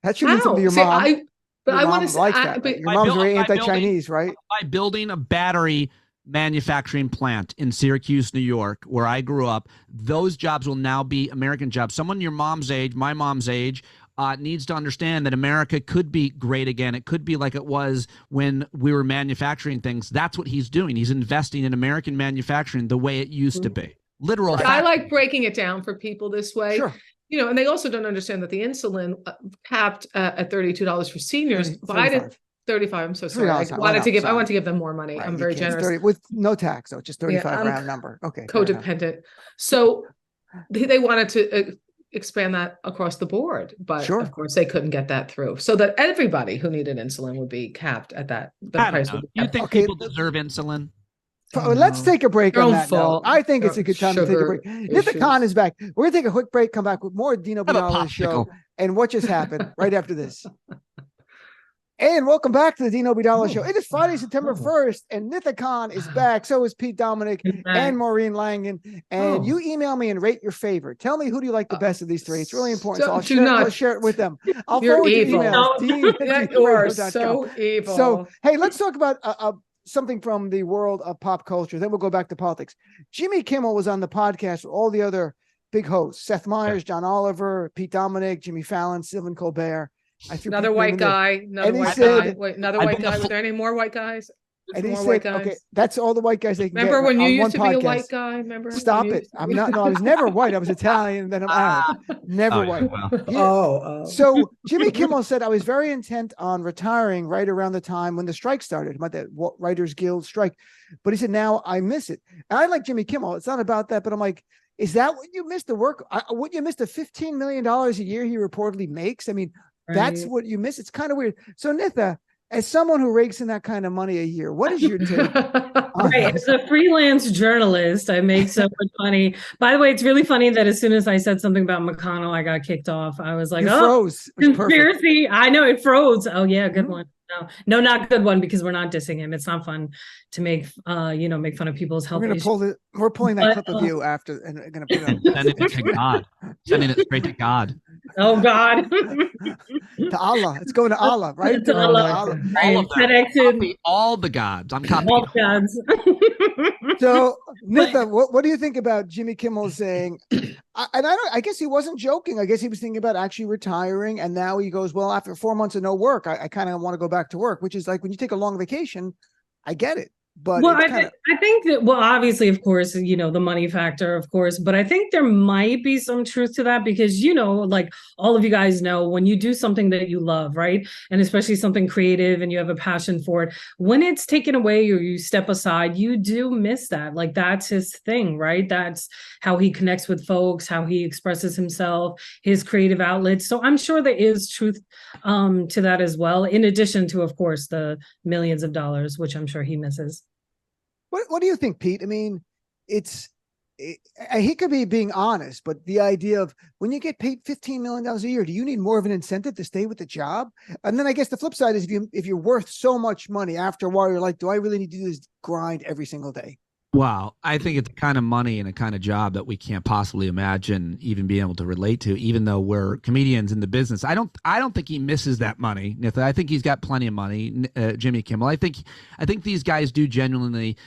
S1: That should mean something to your mom.
S4: But
S1: your
S4: I
S1: mom
S4: want to say,
S1: likes that. Right? Your mom's very anti-Chinese, right?
S3: By building a battery manufacturing plant in Syracuse, New York, where I grew up, those jobs will now be American jobs. Someone your mom's age, my mom's age, needs to understand that America could be great again. It could be like it was when we were manufacturing things. That's what he's doing. He's investing in American manufacturing the way it used to be. Literal.
S4: I like breaking it down for people this way.
S1: Sure.
S4: You know, and they also don't understand that the insulin capped at $32 for seniors. Biden, 35. I'm so sorry. I wanted to give them more money. Right, I'm very generous.
S1: 30, with no tax, so just 35 round number. Okay.
S4: Codependent. So they wanted to expand that across the board, but of course they couldn't get that through. So that everybody who needed insulin would be capped at that. The price would be
S3: you think people deserve insulin?
S1: Let's take a break on that note. I think it's a good time to take a break. Nida Khan is back. We're going to take a quick break, come back with more Dean Obeidallah show and what just happened right after this. And welcome back to the Dean Obeidallah show. It is Friday, September 1st, and Nida Khan is back. So is Pete Dominick and Maureen Langan. And you email me and rate your favorite. Tell me, who do you like the best of these three? It's really important. So I'll share it with them. I'll forward your emails.
S4: You are so evil.
S1: So, hey, let's talk about something from the world of pop culture. Then we'll go back to politics. Jimmy Kimmel was on the podcast with all the other big hosts: Seth Meyers, John Oliver, Pete Dominick, Jimmy Fallon, Stephen Colbert.
S4: Another white guy. Another white guy. Wait, another white guy. Was there any more white guys?
S1: And he said, okay, that's all the white guys they can
S4: Remember
S1: get
S4: when you used to
S1: podcast.
S4: be a white guy? Remember?
S1: Stop it. I'm not. No, I was never white. I was Italian. Then I'm never white.
S4: Well.
S1: So Jimmy Kimmel said, I was very intent on retiring right around the time when the strike started, about that Writers Guild strike. But he said, now I miss it. And I like Jimmy Kimmel. It's not about that. But I'm like, is that what you missed the work? What you missed the $15 million a year he reportedly makes? I mean, that's what you miss. It's kind of weird. So Nitha, as someone who rakes in that kind of money a year, what is your take?
S2: Right. As a freelance journalist, I make so much money. By the way, it's really funny that as soon as I said something about McConnell, I got kicked off. I was like,
S1: froze.
S2: Conspiracy. I know it froze. Oh yeah, good one. No, not good one, because we're not dissing him. It's not fun to make fun of people's health.
S1: We're pulling that clip of you after and going to put it on.
S3: Sending it to God. Sending it straight to God.
S2: Oh God.
S1: To Allah. It's going to Allah, right?
S2: To Allah.
S3: All of them. All the gods. I'm copying
S2: all gods.
S1: So, Nitha, what do you think about Jimmy Kimmel saying? I guess he wasn't joking. I guess he was thinking about actually retiring, and now he goes, well, after 4 months of no work, I kind of want to go back to work, which is like when you take a long vacation. I get it. But
S2: I think that, obviously, of course, the money factor, of course, but I think there might be some truth to that, because, like all of you guys know, when you do something that you love, right? And especially something creative and you have a passion for it, when it's taken away or you step aside, you do miss that. Like, that's his thing, right? That's how he connects with folks, how he expresses himself, his creative outlets. So I'm sure there is truth to that as well, in addition to, of course, the millions of dollars, which I'm sure he misses.
S1: What do you think, Pete? I mean, he could be being honest, but the idea of when you get paid $15 million a year, do you need more of an incentive to stay with the job? And then I guess the flip side is if you're worth so much money, after a while, you're like, do I really need to do this grind every single day?
S3: Wow. I think it's a kind of money and a kind of job that we can't possibly imagine even being able to relate to, even though we're comedians in the business. I don't think he misses that money, Nitha. I think he's got plenty of money, Jimmy Kimmel. I think these guys do genuinely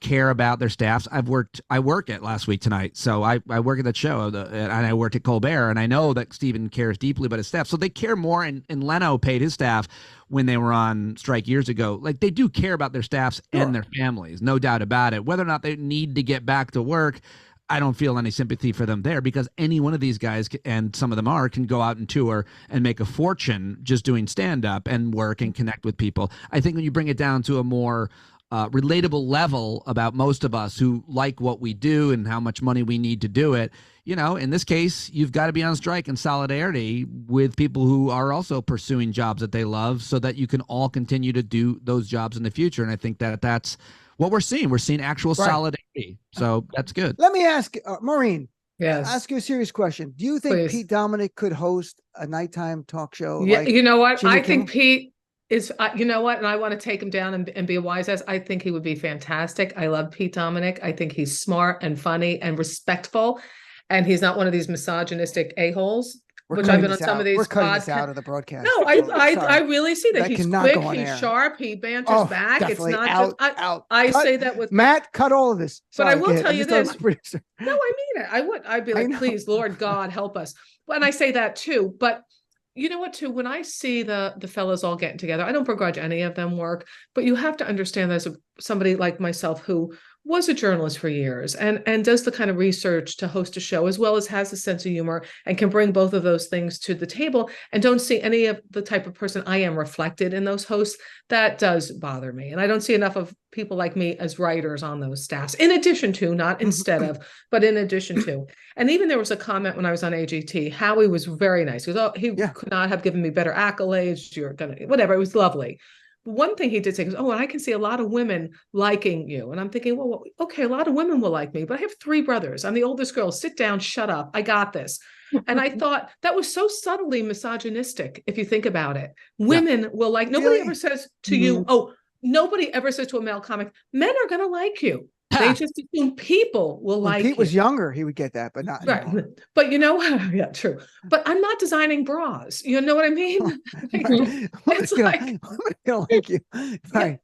S3: care about their staffs. I work at Last Week Tonight, so I work at that show, and I worked at Colbert, and I know that Stephen cares deeply about his staff. So they care more, and Leno paid his staff when they were on strike years ago. Like, they do care about their staffs and their families, no doubt about it. Whether or not they need to get back to work, I don't feel any sympathy for them there, because any one of these guys, and some of them can go out and tour and make a fortune just doing stand-up and work and connect with people. I think when you bring it down to a more relatable level about most of us who like what we do and how much money we need to do it, in this case, you've got to be on strike in solidarity with people who are also pursuing jobs that they love, so that you can all continue to do those jobs in the future. And I think that that's what we're seeing. We're seeing actual solidarity. So that's good.
S1: Let me ask Maureen.
S4: Yes.
S1: Ask you a serious question. Do you think Pete Dominick could host a nighttime talk show?
S4: Yeah, you know what? I think Pete is, you know what? And I want to take him down and be a wise ass. I think he would be fantastic. I love Pete Dominick. I think he's smart and funny and respectful. And he's not one of these misogynistic a-holes, which I've been on some of these.
S1: We're cutting this out of the broadcast.
S4: No, I really see that. He's quick, he's sharp, he banters back. It's not
S1: out.
S4: I say that with
S1: Matt, cut all of this.
S4: Sorry, but I will tell you this. No, I mean it. I'd be like, please, Lord God, help us. And I say that too. But you know what, too? When I see the fellas all getting together, I don't begrudge any of them work, but you have to understand there's somebody like myself who was a journalist for years and does the kind of research to host a show, as well as has a sense of humor and can bring both of those things to the table, and don't see any of the type of person I am reflected in those hosts. That does bother me. And I don't see enough of people like me as writers on those staffs, in addition to, not instead of, but in addition to. And even there was a comment when I was on AGT, Howie was very nice. He goes, he could not have given me better accolades. You're gonna, whatever. It was lovely. One thing he did say was, and I can see a lot of women liking you. And I'm thinking, well, okay, a lot of women will like me, but I have 3 brothers. I'm the oldest girl. Sit down, shut up. I got this. And I thought that was so subtly misogynistic, if you think about it. Women will like, nobody ever says to you, nobody ever says to a male comic, men are going to like you. They just assume people will like
S1: Pete was younger, he would get that, but not
S4: right. But yeah, true. But I'm not designing bras. You know what I mean? It's like, I'm
S1: gonna like you. Right.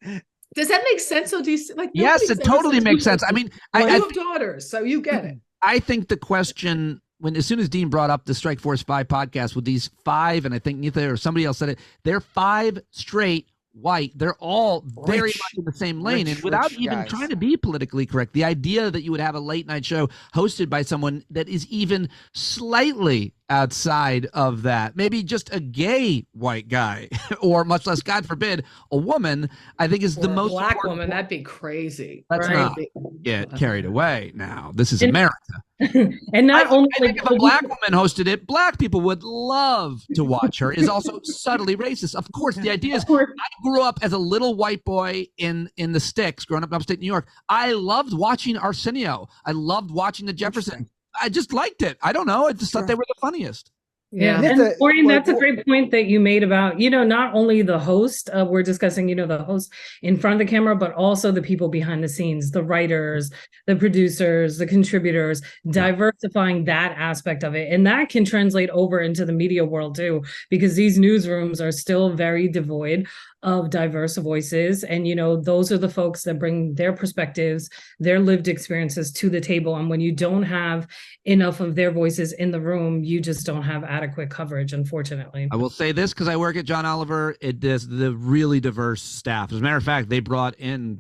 S4: Does that make sense? So do you like?
S3: Yes, it totally makes sense. I mean, I
S4: have daughters, so you get it.
S3: I think the question, as soon as Dean brought up the Strike Force 5 podcast with these 5, and I think Nida or somebody else said it, they're 5 straight white. They're all very much in the same lane, and without even trying to be politically correct, the idea that you would have a late night show hosted by someone that is even slightly outside of that, maybe just a gay white guy, or much less, God forbid, a woman, I think is the most
S4: black woman. That'd be crazy.
S3: Let's not get carried away now. This is America.
S2: And not only
S3: I think if a black woman hosted it, black people would love to watch her. Is also subtly racist. Of course, the idea is, I grew up as a little white boy in the sticks, growing up in upstate New York. I loved watching Arsenio. I loved watching the Jefferson. I just liked it. I don't know. I just thought they were the funniest.
S2: Yeah. And Maureen, that's a great point that you made about, not only the host, we're discussing, the host in front of the camera, but also the people behind the scenes, the writers, the producers, the contributors, diversifying that aspect of it. And that can translate over into the media world too, because these newsrooms are still very devoid of diverse voices. And, those are the folks that bring their perspectives, their lived experiences to the table. And when you don't have enough of their voices in the room, you just don't have adequate coverage, unfortunately.
S3: I will say this, because I work at John Oliver, it is the really diverse staff. As a matter of fact, they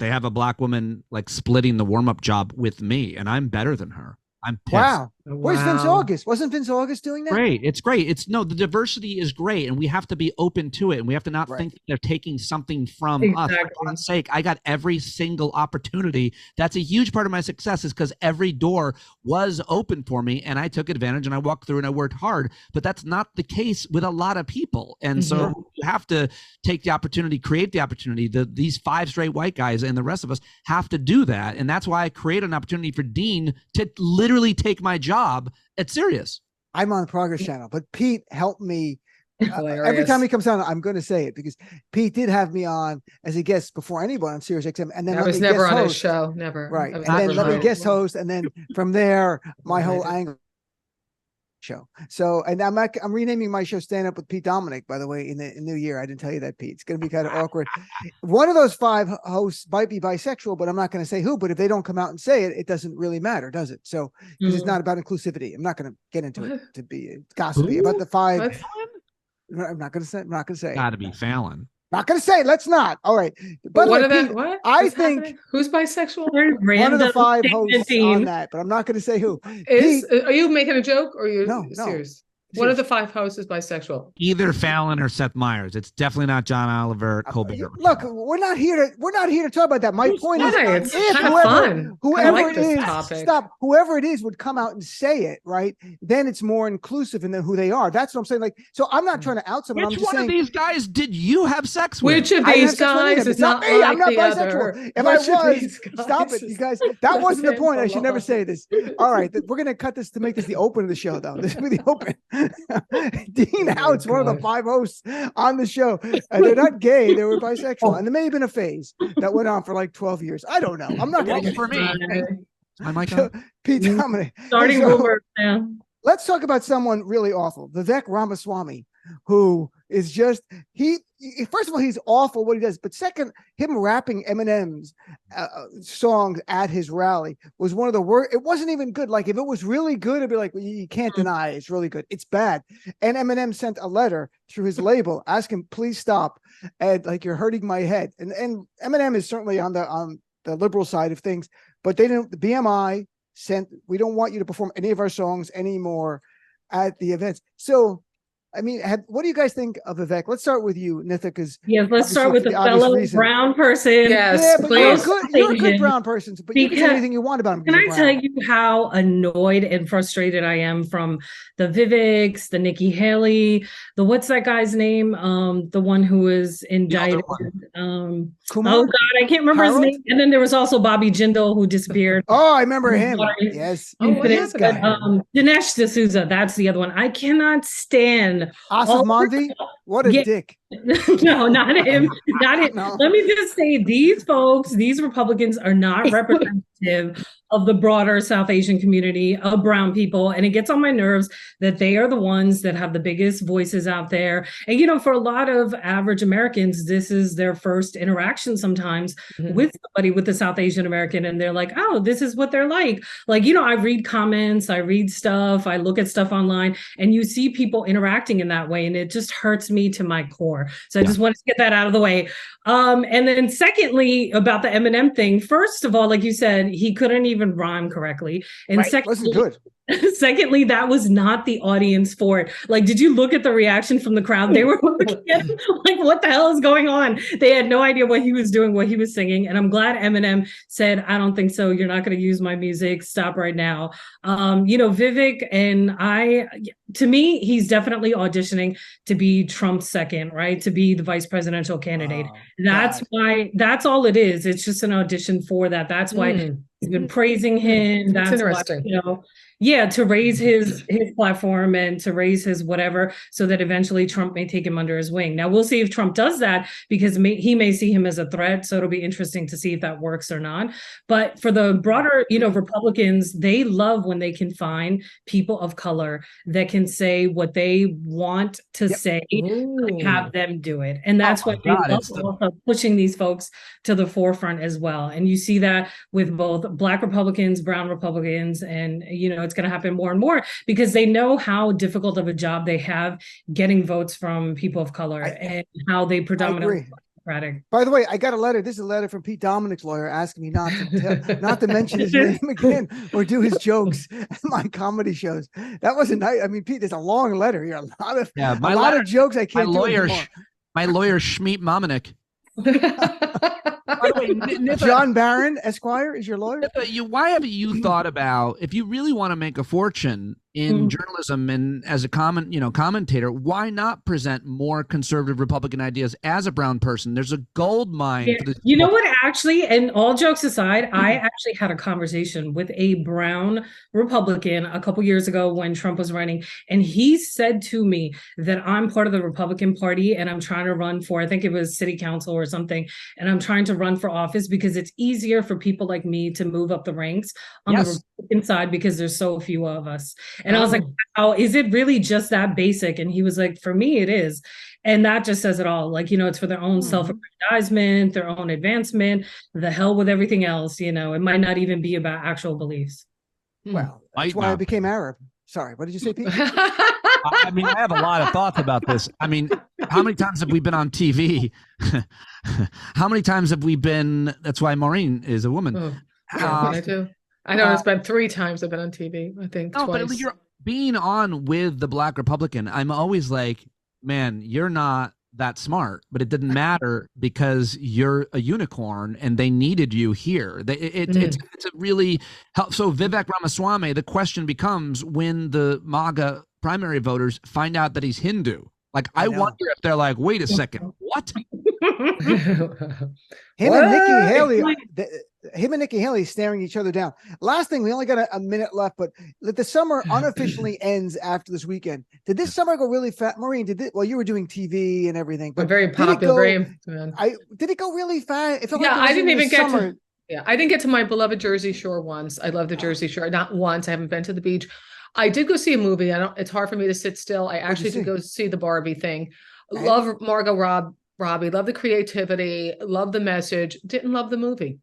S3: have a black woman like splitting the warm-up job with me, and I'm better than her. I'm pissed.
S1: Wow. Where's Vince August? Wasn't Vince August doing that?
S3: Great. It's great. The diversity is great, and we have to be open to it, and we have to not think that they're taking something from us. For God's sake, I got every single opportunity. That's a huge part of my success, is because every door was open for me, and I took advantage, and I walked through, and I worked hard. But that's not the case with a lot of people, and so you have to take the opportunity, create the opportunity. These 5 straight white guys and the rest of us have to do that, and that's why I created an opportunity for Dean to literally take my job at Sirius.
S1: I'm on the Progress Channel, but Pete helped me. Every time he comes on, I'm going to say it, because Pete did have me on as a guest before anyone on SiriusXM, and then
S4: I was never on his show, never.
S1: Right, and then let me guest host, and then from there, my whole angle show. So, and I'm renaming my show "Stand Up with Pete Dominick." By the way, in the new year, I didn't tell you that, Pete. It's going to be kind of awkward. One of those 5 hosts might be bisexual, but I'm not going to say who. But if they don't come out and say it, it doesn't really matter, does it? So, because it's not about inclusivity. I'm not going to get into it to be gossipy about the 5. I'm not going to say. I'm not going to say.
S3: Got to be Fallon.
S1: Not going to say. Let's not. All right. But
S4: what?
S1: I think
S4: who's bisexual?
S1: One of the 5 hosts on that, but I'm not going to say who.
S4: Are you making a joke, or are you serious? One of the 5 hosts is bisexual.
S3: Either Fallon or Seth Meyers. It's definitely not John Oliver, Colbert.
S1: Look, we're not here to talk about that. My point is,
S4: it's kind of fun.
S1: Whoever it is would come out and say it, right? Then it's more inclusive in who they are. That's what I'm saying. Like, so I'm not trying to out someone.
S3: Which
S1: I'm just
S3: one
S1: saying,
S3: of these guys did you have sex with?
S4: Which of these guys is not me?
S1: I'm not bisexual. If I was, stop it, you guys. That wasn't the point. I should never say this. All right, we're gonna cut this to make this the open of the show, though. This will be the open. Dean Out's one of the 5 hosts on the show. They're not gay, they were bisexual. And there may have been a phase that went on for like 12 years. I don't know. I'm not going to get
S3: for me. My mic
S1: on? Pete Dominick.
S2: Starting over now.
S1: Let's talk about someone really awful, Vivek Ramaswamy, who is just, first of all, he's awful what he does. But second, him rapping Eminem's songs at his rally was one of the worst. It wasn't even good. Like, if it was really good, it'd be like, well, you can't deny it's really good. It's bad. And Eminem sent a letter through his label asking, please stop. And like, you're hurting my head. And Eminem is certainly on the liberal side of things, but they didn't, the BMI sent, we don't want you to perform any of our songs anymore at the events. So, I mean, what do you guys think of Vivek? Let's start with you, Nitha, because
S2: let's start with the fellow brown person.
S4: Yes,
S1: yeah, but
S4: please.
S1: You're a good brown person, but you can say anything you want about him.
S2: Can I tell you how annoyed and frustrated I am from the Viveks, the Nikki Haley, the what's that guy's name? The one who was indicted. Oh God, I can't remember his name. And then there was also Bobby Jindal who disappeared.
S1: Oh, I remember him. Yes.
S2: Dinesh D'Souza, that's the other one. I cannot stand
S1: Asif Mandvi. What a dick.
S2: No, not him. Not him.
S1: No.
S2: Let me just say, these folks, these Republicans are not representative of the broader South Asian community of brown people. And it gets on my nerves that they are the ones that have the biggest voices out there. And, you know, for a lot of average Americans, this is their first interaction sometimes with somebody with the South Asian American. And they're like, oh, this is what they're like. Like, you know, I read comments, I read stuff, I look at stuff online, and you see people interacting in that way. And it just hurts me to my core. So I just wanted to get that out of the way. And then secondly, about the Eminem thing, first of all, like you said, he couldn't even rhyme correctly. And secondly,
S1: wasn't good.
S2: Secondly, that was not the audience for it. Like, did you look at the reaction from the crowd? They were looking at him like, what the hell is going on? They had no idea what he was doing, what he was singing. And I'm glad Eminem said, I don't think so. You're not going to use my music. Stop right now. You know, Vivek and to me, he's definitely auditioning to be Trump's second, right? To be the vice presidential candidate. That's all it is. It's just an audition for that. That's why he's been praising him. That's
S4: interesting.
S2: Why, you know, yeah, to raise his platform and to raise his whatever, so that eventually Trump may take him under his wing. Now, we'll see if Trump does that, because he may see him as a threat. So it'll be interesting to see if that works or not. But for the broader, you know, Republicans, they love when they can find people of color that can say what they want to say, like, have them do it. And that's why they love also pushing these folks to the forefront as well. And you see that with both Black Republicans, brown Republicans, and, you know, it's going to happen more and more because they know how difficult of a job they have getting votes from people of color and how they predominantly Democratic.
S1: By the way, I got a letter. This is a letter from Pete Dominick's lawyer asking me not to mention his name again or do his jokes at my comedy shows. That wasn't nice. I mean, Pete, there's a long letter here. A lot of jokes I can't do anymore.
S3: My lawyer, Shmeet Dominick. By the way, Nitha,
S1: John Barron, Esquire, is your lawyer?
S3: Nitha, why have you thought about, if you really want to make a fortune in journalism and as a commentator, why not present more conservative Republican ideas as a brown person? There's a gold mine.
S2: Yeah. You know what, actually, and all jokes aside, I actually had a conversation with a brown Republican a couple years ago when Trump was running, and he said to me that I'm part of the Republican Party and I'm trying to run for, I think it was city council or something, and I'm trying to run for office because it's easier for people like me to move up the ranks on the Republican side because there's so few of us. And I was like, wow, is it really just that basic? And he was like, for me, it is. And that just says it all. Like, you know, it's for their own self-aggrandizement, their own advancement, the hell with everything else. You know, it might not even be about actual beliefs.
S1: Well, that's why I became Arab. Sorry, what did you say, Pete?
S3: I mean, I have a lot of thoughts about this. I mean, how many times have we been on TV? How many times have we been? That's why Maureen is a woman.
S4: I do. I know it's been 3 times I've been on TV. I think twice.
S3: But you're being on with the Black Republican. I'm always like, man, you're not that smart, but it didn't matter because you're a unicorn and they needed you here. It's a really help. So Vivek Ramaswamy, the question becomes when the MAGA primary voters find out that he's Hindu. Like, I wonder if they're like, wait a second, what?
S1: Him and Nikki Haley, him and Nikki Haley staring each other down. Last thing, we only got a minute left, but the summer unofficially ends after this weekend. Did this summer go really fast? Maureen, well, you were doing TV and everything, but
S4: very popular.
S1: Did it go really fast? It felt
S4: yeah,
S1: like
S4: I didn't even get
S1: summer.
S4: to. Yeah, I didn't get to my beloved Jersey Shore once. I love the Jersey Shore. Not once. I haven't been to the beach. I did go see a movie. It's hard for me to sit still. I actually did go see the Barbie thing. Love Margot Robbie. Love the creativity. Love the message. Didn't love the movie.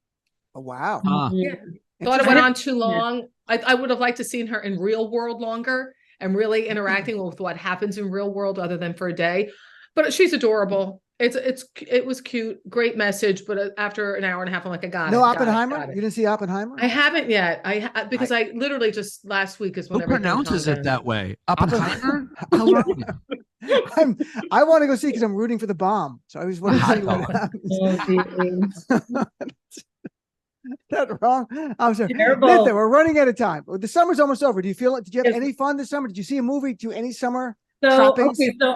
S1: Oh, wow.
S4: Yeah. Thought it went on too long. I would have liked to seen her in real world longer and really interacting with what happens in real world other than for a day. But she's adorable. It was cute, great message. But after an hour and a half, I'm like, I got it.
S1: No Oppenheimer? You didn't see Oppenheimer?
S4: I haven't yet. Because I literally just last week is when
S3: who pronounces it that way? Oppenheimer?
S1: I want to go see because I'm rooting for the bomb. So I just want to see what happens. Is that wrong? I'm sorry. Listen, we're running out of time. The summer's almost over. Do you feel it? Did you have any fun this summer? Did you see a movie? Do any summer?
S2: So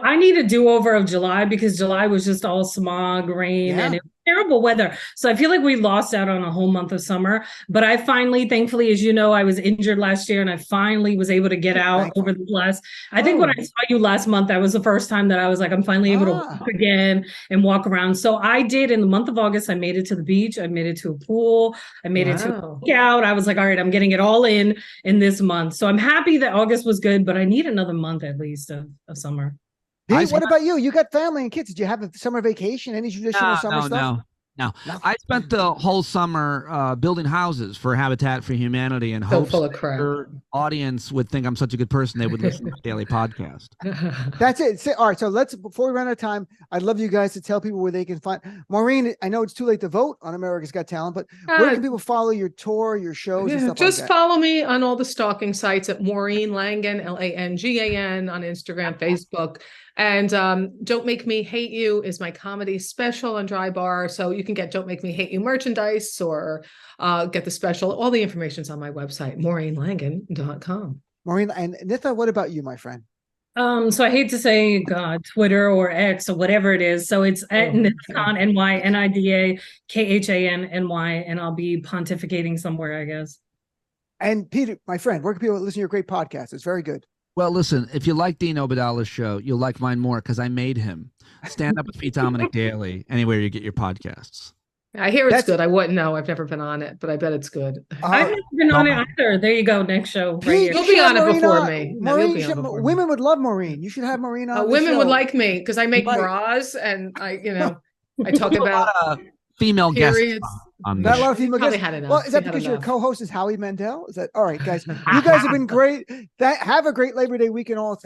S2: I need a do-over of July because July was just all smog, rain, and it was terrible weather. So I feel like we lost out on a whole month of summer. But I finally, thankfully, as you know, I was injured last year and I finally was able to get out over the last. I think when I saw you last month, that was the first time that I was like, I'm finally able to walk again and walk around. So I did in the month of August. I made it to the beach. I made it to a pool. I made it to a cookout. I was like, all right, I'm getting it all in this month. So I'm happy that August was good, but I need another month at least of summer.
S1: Pete, what about you? You got family and kids. Did you have a summer vacation? Any traditional summer stuff?
S3: No. I spent the whole summer building houses for Habitat for Humanity and hopes your audience would think I'm such a good person they would listen to my daily podcast.
S1: That's it. All right. So before we run out of time, I'd love you guys to tell people where they can find Maureen. I know it's too late to vote on America's Got Talent, but where can people follow your tour, your shows, and stuff
S4: just
S1: like that?
S4: Follow me on all the stalking sites at Maureen Langan, Langan on Instagram, Facebook. And Don't Make Me Hate You is my comedy special on Dry Bar. So you can get Don't Make Me Hate You merchandise or get the special. All the information's on my website, MaureenLangan.com.
S1: Maureen, and Nitha, what about you, my friend?
S2: So I hate to say Twitter or X or whatever it is. So it's at Nida Khan, NY, Nida Khan, NY, and I'll be pontificating somewhere, I guess.
S1: And Peter, my friend, where can people listen to your great podcast? It's very good.
S3: Well, listen, if you like Dean Obeidallah's show, you'll like mine more because I made him. Stand Up with Pete Dominick daily, anywhere you get your podcasts.
S4: I hear it's good. I wouldn't know. I've never been on it, but I bet it's good.
S2: I've never been on it either. There you go. Next show.
S1: Pete,
S4: you'll be on it before me.
S1: Maureen, women would love Maureen. You should have Maureen on.
S4: Women would like me because I make bras and I talk about
S3: female guests.
S1: Not a lot of female guests. Well, is that because your co-host is Howie Mandel? Is that all right, guys? You guys have been great. Have a great Labor Day weekend, all.